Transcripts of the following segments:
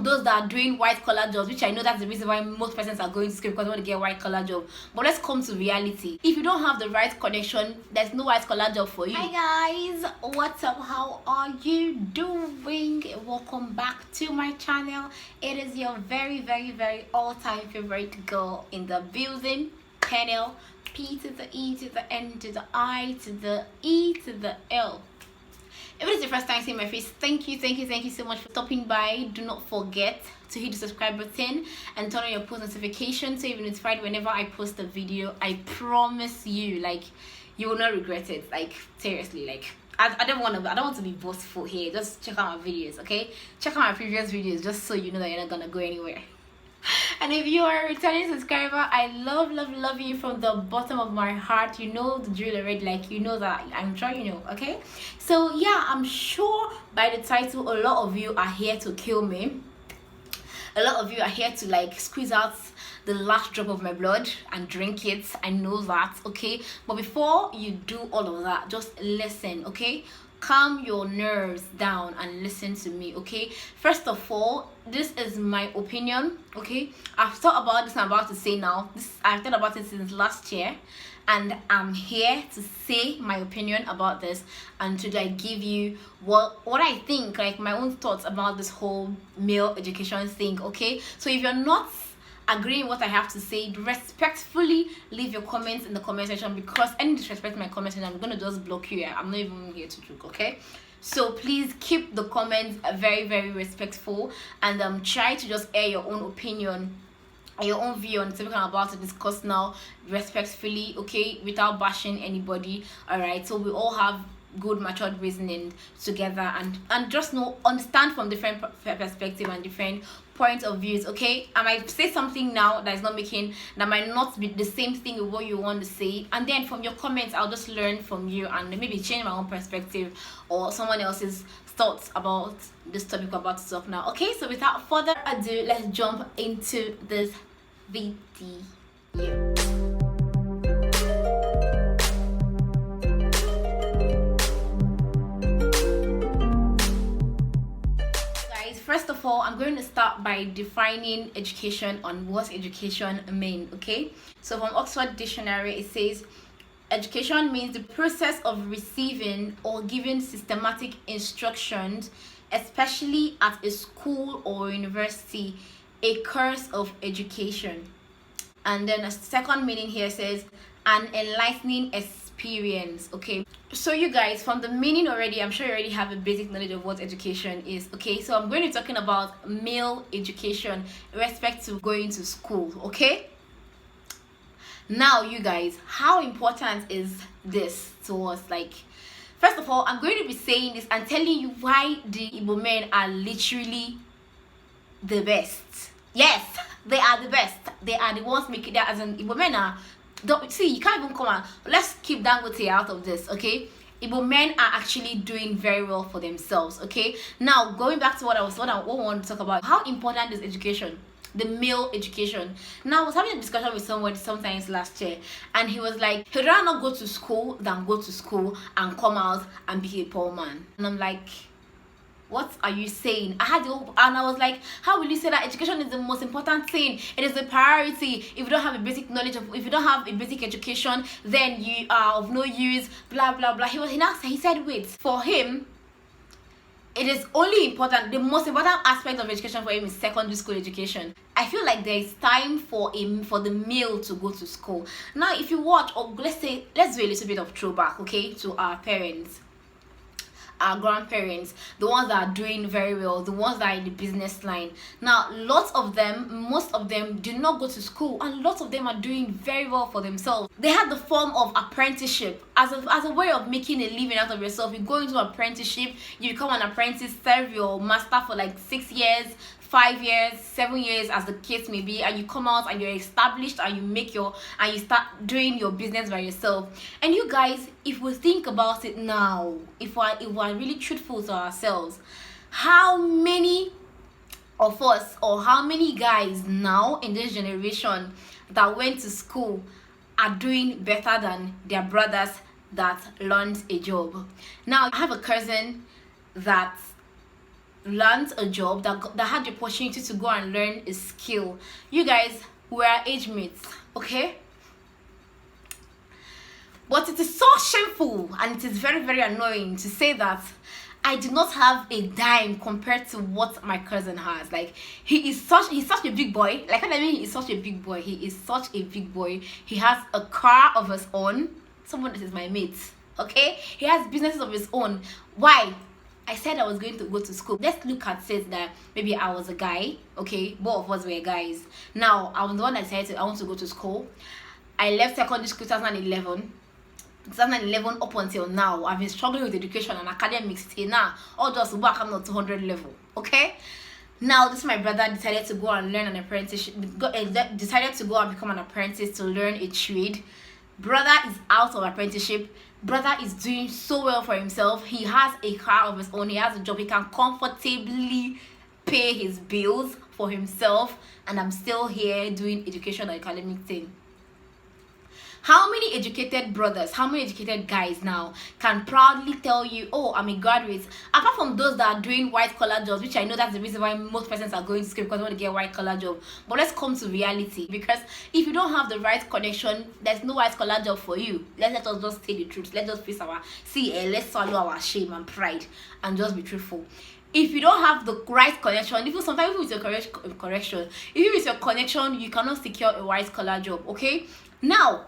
those that are doing white collar jobs, which I know that's the reason why most persons are going to school, because they want to get a white collar job. But let's come to reality. If you don't have the right connection, there's no white collar job for you. Hi guys, what's up? How are you doing? Welcome back to my channel. It is your very all-time favorite girl in the building. Panel, P to the E to the N to the I to the E to the L. If it is the first time seeing my face, thank you so much for stopping by. Do not forget to hit the subscribe button and turn on your post notifications so you'll be notified whenever I post a video. I promise you, like, you will not regret it. Like, seriously, like, I don't want to be boastful here. Just check out my videos, okay? Check out my previous videos just so you know that you're not gonna go anywhere. And if you are a returning subscriber, I love you from the bottom of my heart. You know the drill already, like, you know that. I'm sure you know, okay? So yeah, I'm sure by the title a lot of you are here to kill me. A lot of you are here to like squeeze out the last drop of my blood and drink it. I know that, okay? But before you do all of that, just listen, okay? Calm your nerves down and listen to me, okay? First of all, this is my opinion, okay? I've thought about this, I'm about to say now. I've thought about it since last year, and I'm here to say my opinion about this and to like give you what I think, like my own thoughts about this whole male education thing, okay? So if you're not agreeing what I have to say, respectfully leave your comments in the comment section, because any disrespect in my comment section, I'm gonna just block you. I'm not even here to joke, okay? So please keep the comments very respectful, and try to just air your own opinion, your own view on the topic I'm about to discuss now, respectfully, okay, without bashing anybody. All right, so we all have good matured reasoning together, and just understand from different perspective and different point of views, okay? I might say something now that is not making, that might not be the same thing with what you want to say, and then from your comments I'll just learn from you and maybe change my own perspective or someone else's thoughts about this topic we're about to talk now, okay? So without further ado, let's jump into this video. First of all, I'm going to start by defining education on what education means, okay? So from Oxford Dictionary, it says education means the process of receiving or giving systematic instructions, especially at a school or university, a course of education. And then a second meaning here says an enlightening experience, okay? So you guys, from the meaning already, I'm sure you already have a basic knowledge of what education is, okay? So I'm going to be talking about male education in respect to going to school, okay? Now you guys, how important is this to us? Like, first of all, I'm going to be saying this and telling you why the Igbo men are literally the best. Yes, they are the best. They are the ones making that, as in Igbo men are. Don't see, you can't even come on. Let's keep Dangote out of this, okay? Igbo men are actually doing very well for themselves, okay? Now going back to what I want to talk about, how important is education, the male education. Now I was having a discussion with someone sometimes last year, and he was like, he'd rather not go to school than go to school and come out and be a poor man. And I'm like, what are you saying? I was like, how will you say that education is the most important thing? It is a priority. If you don't have a basic knowledge if you don't have a basic education, then you are of no use, blah blah blah. He said wait, for him it is only important, the most important aspect of education for him is secondary school education. I feel like there is time for the male to go to school. Now if you watch, or let's do a little bit of throwback, okay, to our parents, our grandparents, the ones that are doing very well, the ones that are in the business line. Now most of them did not go to school, and lots of them are doing very well for themselves. They had the form of apprenticeship as a way of making a living out of yourself. You go into apprenticeship, you become an apprentice, serve your master for like 6 years, 5 years, 7 years, as the case may be, and you come out and you're established and you start doing your business by yourself. And you guys, if we think about it now, if we're really truthful to ourselves, how many of us, or how many guys now in this generation that went to school are doing better than their brothers that learned a job? Now I have a cousin that learned a job, that had the opportunity to go and learn a skill. You guys were age mates, okay? But it is so shameful and it is very, very annoying to say that I did not have a dime compared to what my cousin has. Like, he's such a big boy. Like, what I mean, he is such a big boy. He is such a big boy. He has a car of his own. Someone that is my mate, okay? He has businesses of his own. Why? I said I was going to go to school. Let's look at it that maybe I was a guy, okay? Both of us were guys. Now, I was the one that decided I want to go to school. I left secondary school 2011 up until now. I've been struggling with education and academics till now. All just work, I'm not 200 level, okay? Now, this my brother decided to go and learn an apprenticeship, decided to go and become an apprentice to learn a trade. Brother is out of apprenticeship. Brother is doing so well for himself. He has a car of his own. He has a job. He can comfortably pay his bills for himself. And I'm still here doing education and academic thing. How many educated brothers, how many educated guys now can proudly tell you, oh, I'm a graduate? Apart from those that are doing white collar jobs, which I know that's the reason why most persons are going to school, because they want to get a white collar job. But let's come to reality, because if you don't have the right connection, there's no white collar job for you. Let us just say the truth. Let's just face let's swallow our shame and pride and just be truthful. If you don't have the right connection, even sometimes with your correction, even with your connection, you cannot secure a white collar job, okay? Now,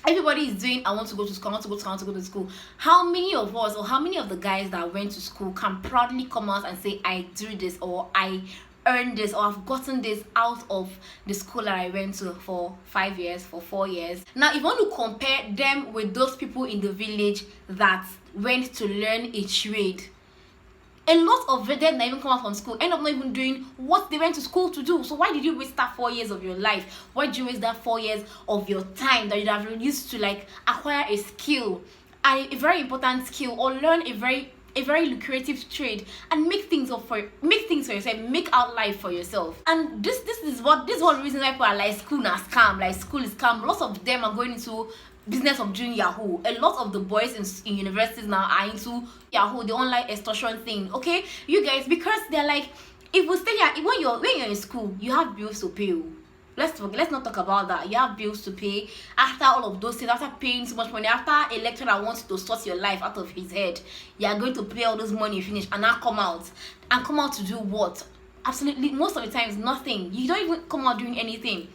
everybody is doing, I want to go to school, I want to go to school, I want to go to school. How many of us, or how many of the guys that went to school can proudly come out and say, I do this, or I earned this, or I've gotten this out of the school that I went to for 5 years, for 4 years? Now, if you want to compare them with those people in the village that went to learn a trade, a lot of them that even come out from school end up not even doing what they went to school to do. So why did you waste that 4 years of your life? Why did you waste that 4 years of your time that you'd have used to like acquire a skill, a very important skill, or learn a very lucrative trade and make things for yourself, make out life for yourself? And this is one reason why people are like, school na scam, like school is scam. Lots of them are going into business of doing Yahoo. A lot of the boys in universities now are into Yahoo, the online extortion thing, okay? You guys, because they're like, if we stay here, when you're in school, you have bills to pay. Let's not talk about that. You have bills to pay. After all of those things, after paying so much money, after a lecturer wants to sort your life out of his head, you are going to pay all this money, finish, and now come out to do what? Absolutely, most of the times nothing. You don't even come out doing anything.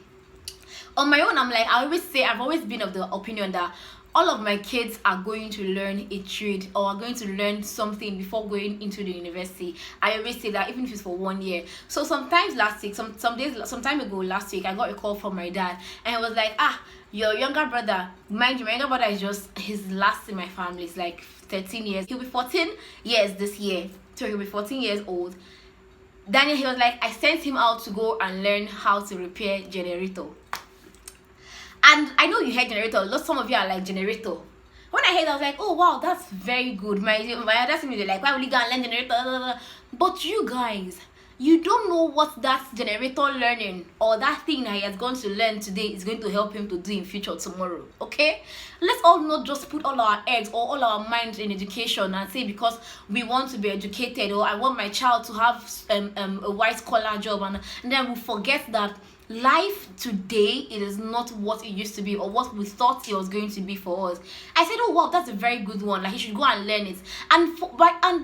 On my own, I'm like, I've always been of the opinion that all of my kids are going to learn a trade or are going to learn something before going into the university. I always say that, even if it's for 1 year. So sometimes last week, some time ago last week, I got a call from my dad, and he was like, your younger brother, mind you, my younger brother is just his last in my family. It's like 13 years. He'll be 14 years this year. So he'll be 14 years old. Daniel, he was like, I sent him out to go and learn how to repair generator. And I know you heard generator. Some of you are like, generator. When I heard, I was like, oh wow, that's very good. My other team, they're like, why will you go and learn generator? But you guys, you don't know what that generator learning or that thing that he has gone to learn today is going to help him to do in future tomorrow. Okay, let's all not just put all our eggs or all our minds in education and say, because we want to be educated, or I want my child to have a white collar job, and then we forget that life today, it is not what it used to be or what we thought it was going to be for us. I said, oh wow, that's a very good one, like he should go and learn it. And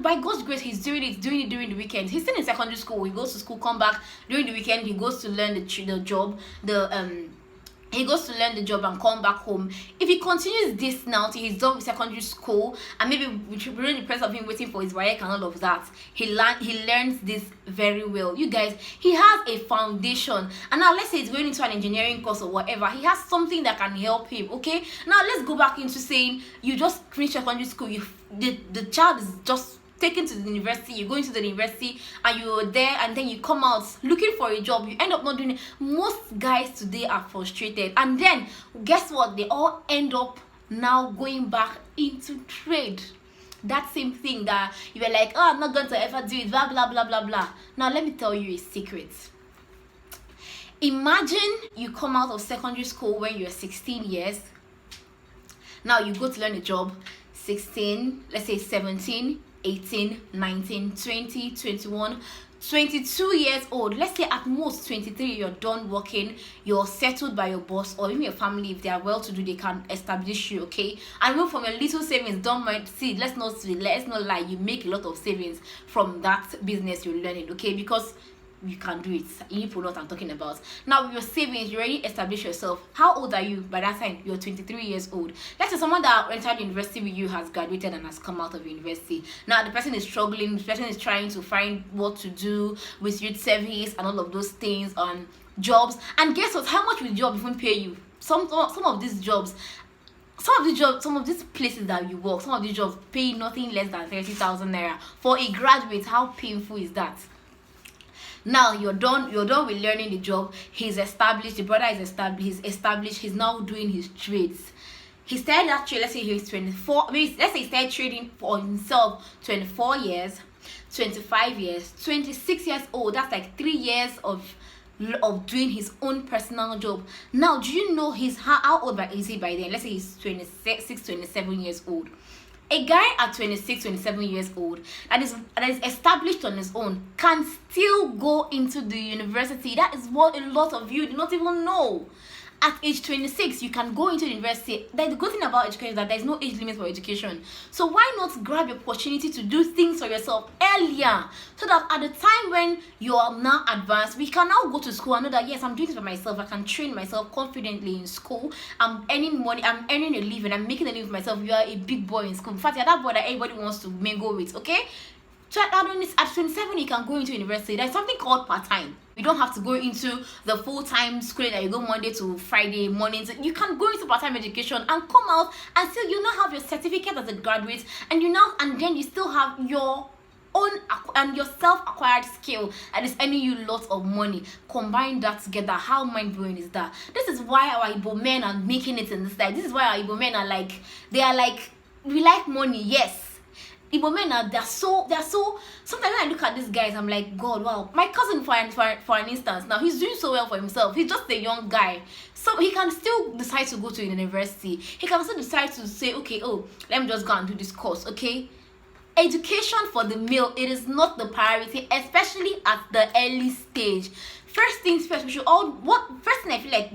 by God's grace, he's doing it during the weekend. He's still in secondary school. He goes to school, come back during the weekend, he goes to learn the job, he goes to learn the job and come back home. If he continues this now till he's done with secondary school, and maybe during the process of him waiting for his YELLO and all of that, he learns this very well. You guys, he has a foundation. And now let's say he's going into an engineering course or whatever, he has something that can help him. Okay, now let's go back into saying you just finished secondary school, the child is just taken to the university, you go into the university and you're there, and then you come out looking for a job, you end up not doing it. Most guys today are frustrated, and then guess what, they all end up now going back into trade. That same thing that you were like, oh, I'm not going to ever do it, blah blah blah blah blah. Now let me tell you a secret. Imagine you come out of secondary school when you're 16 years. Now you go to learn a job, 16, let's say 17, 18, 19, 20, 21, 22 years old, let's say at most 23, you're done working, you're settled by your boss, or even your family, if they are well to do, they can establish you, okay? And even from your little savings, don't mind, see, let's not lie, you make a lot of savings from that business you're learning, okay? Because you can do it. You know what I'm talking about. Now with your savings, you already established yourself. How old are you by that time? You're 23 years old. Let's say someone that entered university with you has graduated and has come out of university. Now the person is struggling, the person is trying to find what to do with youth service and all of those things on jobs. And guess what? How much will job even pay you? Some of these jobs, some of these places that you work, some of these jobs pay nothing less than 30,000 naira. For a graduate, how painful is that? Now you're done with learning the job. He's established, the brother is established, he's now doing his trades. He started that trade, let's say he's 24, let's say he started trading for himself 24 years, 25 years, 26 years old. That's like 3 years of doing his own personal job. Now do you know how old is he by then? Let's say he's 26, 27 years old. A guy at 26, 27 years old that is established on his own can still go into the university. That is what a lot of you do not even know. At age 26, you can go into the university. The good thing about education is that there is no age limit for education. So why not grab the opportunity to do things for yourself earlier, so that at the time when you are now advanced, we can now go to school and know that yes, I'm doing this for myself. I can train myself confidently in school. I'm earning money. I'm earning a living. I'm making a living for myself. You are a big boy in school. In fact, you're that boy that everybody wants to mingle with. Okay. So at 27, you can go into university. There's something called part-time. You don't have to go into the full-time schooling that you go Monday to Friday mornings. You can go into part-time education and come out and still you now have your certificate as a graduate, and then you still have your own and your self-acquired skill that is earning you lots of money. Combine that together. How mind-blowing is that? This is why our Igbo men are making it in this life. This is why our Igbo men are like, we like money, yes. Igbo men they're so sometimes when I look at these guys, I'm like, God, wow. My cousin for an instance, now he's doing so well for himself. He's just a young guy, so he can still decide to go to university. He can still decide to say, okay, oh, let me just go and do this course. Okay, education for the male, it is not the priority, especially at the early stage. First things first, first thing I feel like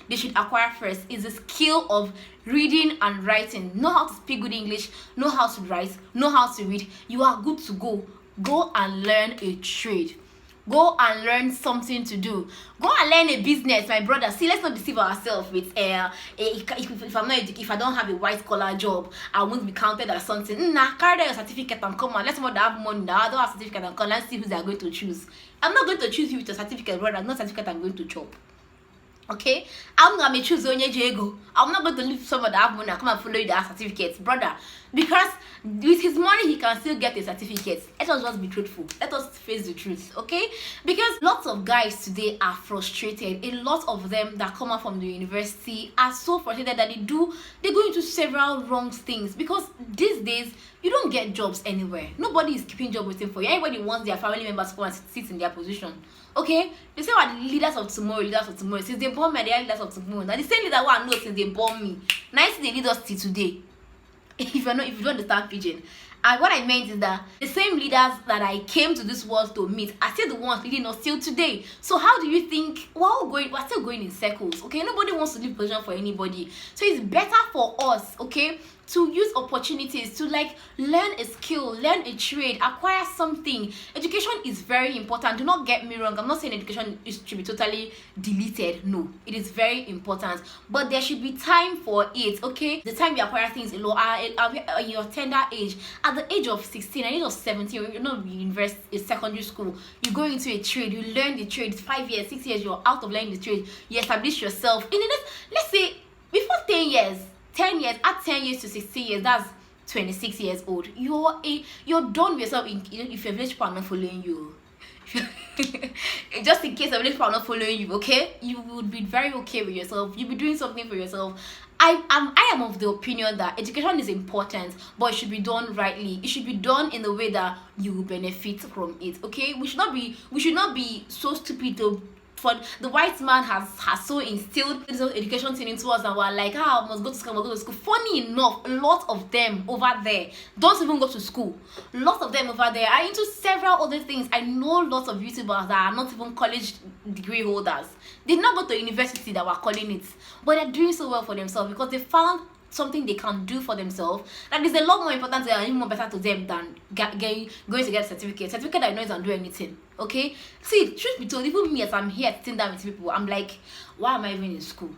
they should acquire first is the skill of reading and writing. Know how to speak good English, know how to write, know how to read. You are good to go. Go and learn a trade. Go and learn something to do. Go and learn a business, my brother. See, let's not deceive ourselves with if I don't have a white collar job, I won't be counted as something. Nah, carry your certificate and come on. Let's not have money now. I don't have certificate and come. Let's see who they are going to choose. I'm not going to choose you with your certificate, brother. No certificate I'm going to chop. Okay, I'm gonna choose Onye Jego. I'm not going to leave someone that have money and come and follow you that certificates, brother. Because with his money he can still get a certificate. Let us just be truthful. Let us face the truth, okay? Because lots of guys today are frustrated. A lot of them that come out from the university are so frustrated that they go into several wrong things. Because these days you don't get jobs anywhere. Nobody is keeping job waiting for you. Everybody wants their family members to come and sit in their position. Okay, they say what leaders of tomorrow. Since they born me, they are leaders of tomorrow. Now the same leader I know since they born me. Nice they lead us till today. If you don't understand pidgin. And what I meant is that the same leaders that I came to this world to meet are still the ones leading us still today. So how do you think we're still going in circles? Okay, nobody wants to leave position for anybody. So it's better for us, okay, to use opportunities to learn a skill, learn a trade, acquire something. Education is very important. Do not get me wrong. I'm not saying education should be totally deleted. No, it is very important, but there should be time for it. Okay, the time you acquire things in your tender age, at the age of 16, at the age of 17, you know, university, secondary school, you go into a trade, you learn the trade. 5 years, 6 years, you're out of learning the trade. You establish yourself in the next, let's say, before 10 years. 10 years, at 10 years to 16 years, that's 26 years old. You're done with yourself if your village people are not following you. Just in case your village people are not following you, okay? You would be very okay with yourself. You'll be doing something for yourself. I am of the opinion that education is important, but it should be done rightly. It should be done in a way that you will benefit from it. Okay? We should not be so stupid to for the white man has so instilled this education thing into us, and we're like, I must go to school, I must go to school. Funny enough, a lot of them over there don't even go to school. Lots of them over there are into several other things. I know lots of YouTubers that are not even college degree holders. They did not go to university that we're calling it, but they're doing so well for themselves because they found something they can do for themselves that is a lot more important and even more better to them than going to get a certificate that you know doesn't do anything. Okay, see, truth be told, even me, as I'm here sitting down with people, I'm like, why am I even in school?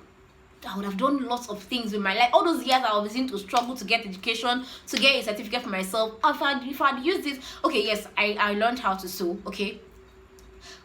I would have done lots of things with my life. All those years I was in to struggle to get education, to get a certificate for myself. If I'd used this, okay, yes, I learned how to sew, okay,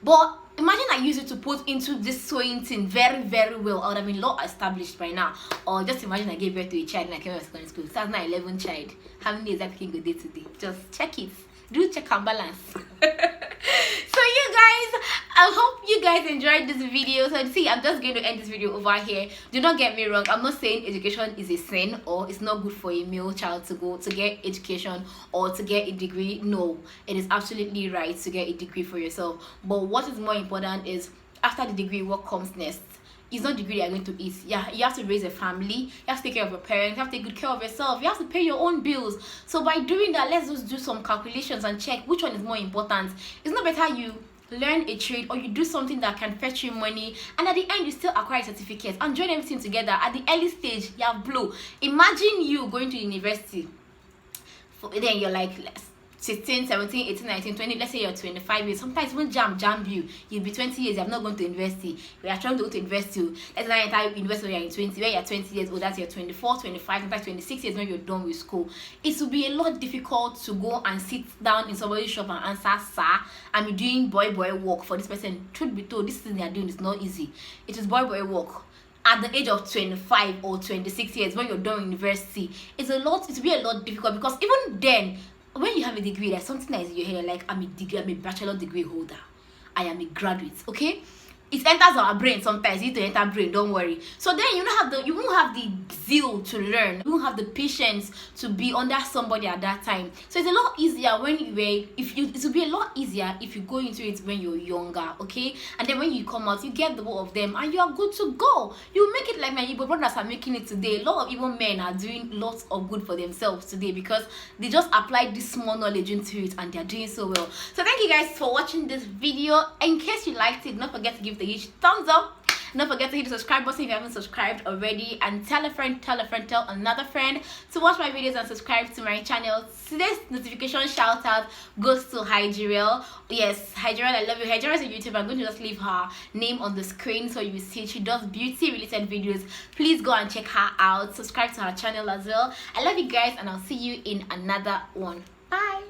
but imagine I use it to put into this sewing thing very, very well. I would have been law established by now. Or just imagine I gave birth to a child and I came out of secondary school. That's not 11 child. How many is that picking a day today? Just check it. Do check and balance. So you guys, I hope you guys enjoyed this video. So see, I'm just going to end this video over here. Do not get me wrong, I'm not saying education is a sin or it's not good for a male child to go to get education or to get a degree. No, it is absolutely right to get a degree for yourself. But what is more important is after the degree, what comes next. It's not degree you're going to eat. Yeah, you have to raise a family, you have to take care of your parents, you have to take good care of yourself, you have to pay your own bills. So by doing that, let's just do some calculations and check which one is more important. It's not better you learn a trade or you do something that can fetch you money and at the end you still acquire certificates and join everything together. At the early stage, you have blow. Imagine you going to university, then you're like 16, 17, 18, 19, 20, let's say you're 25 years. Sometimes when jam you'll be 20 years, you have not gone to university. We are trying to go to university. Let's say enter university when you're in 20, when you're 20 years old, that's you're 24, 25, sometimes 26 years when you're done with school. It will be a lot difficult to go and sit down in somebody's shop and answer, sir, I'm doing boy work for this person. Truth be told, this thing they are doing is not easy. It is boy work. At the age of 25 or 26 years when you're done university, it will be a lot difficult because even then, when you have a degree, there's something that is in your head, like I'm a bachelor degree holder, I am a graduate, okay? It enters our brain sometimes. You need to enter brain, don't worry. So then you won't have the zeal to learn, you won't have the patience to be under somebody at that time. So it's a lot easier when it will be a lot easier if you go into it when you're younger, okay? And then when you come out, you get the both of them and you are good to go. You make it like my Igbo brothers are making it today. A lot of Igbo men are doing lots of good for themselves today because they just applied this small knowledge into it and they're doing so well. So thank you guys for watching this video. In case you liked it, don't forget to give the huge thumbs up. Don't forget to hit the subscribe button if you haven't subscribed already, and tell a friend, tell another friend to watch my videos and subscribe to my channel. Today's notification shout out goes to Hydriel. Yes, Hydriel, I love you. Hydriel is a YouTuber. I'm going to just leave her name on the screen so you see. She does beauty related videos. Please go and check her out. Subscribe to her channel as well. I love you guys and I'll see you in another one. Bye.